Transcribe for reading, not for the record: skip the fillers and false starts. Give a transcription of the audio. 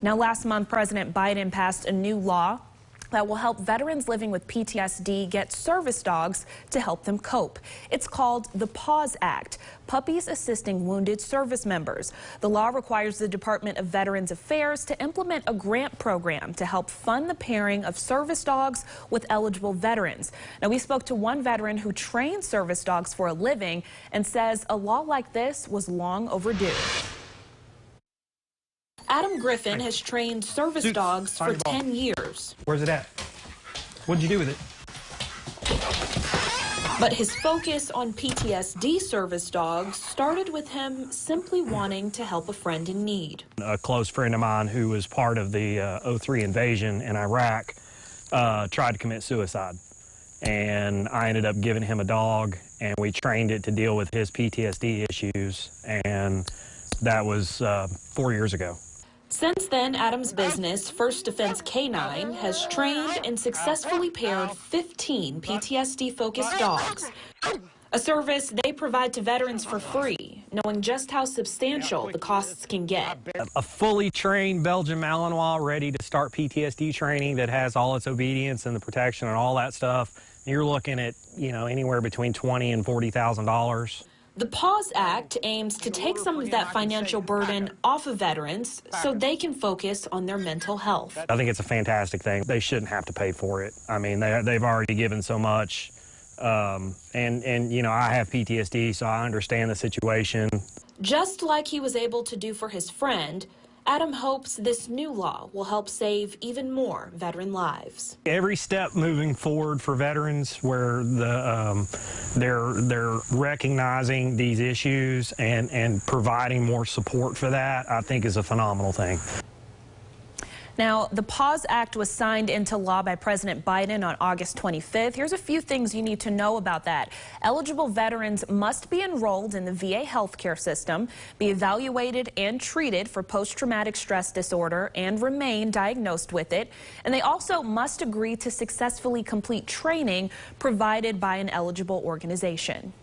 Now, last month, President Biden passed a new law that will help veterans living with PTSD get service dogs to help them cope. It's called the PAWS Act, Puppies Assisting Wounded Service Members. The law requires the Department of Veterans Affairs to implement a grant program to help fund the pairing of service dogs with eligible veterans. Now, we spoke to one veteran who trains service dogs for a living and says a law like this was long overdue. Adam Griffin has trained service dogs for 10 years. Where's it at? What'd you do with it? But his focus on PTSD service dogs started with him simply wanting to help a friend in need. A close friend of mine who was part of the '03 invasion in Iraq tried to commit suicide. And I ended up giving him a dog, and we trained it to deal with his PTSD issues. And that was 4 years ago. Since then, Adam's business, First Defense K9, has trained and successfully paired 15 PTSD-focused dogs, a service they provide to veterans for free, knowing just how substantial the costs can get. A fully trained Belgian Malinois ready to start PTSD training that has all its obedience and the protection and all that stuff, you're looking at, anywhere between $20,000 and $40,000. The PAWS Act aims to take some of that financial burden off of veterans so they can focus on their mental health. I think it's a fantastic thing. They shouldn't have to pay for it. I mean, they've already given so much. I have PTSD, so I understand the situation. Just like he was able to do for his friend, Adam hopes this new law will help save even more veteran lives. Every step moving forward for veterans where they're recognizing these issues and providing more support for that, I think is a phenomenal thing. Now, the PAWS Act was signed into law by President Biden on August 25th. Here's a few things you need to know about that. Eligible veterans must be enrolled in the VA healthcare system, be evaluated and treated for post-traumatic stress disorder, and remain diagnosed with it. And they also must agree to successfully complete training provided by an eligible organization.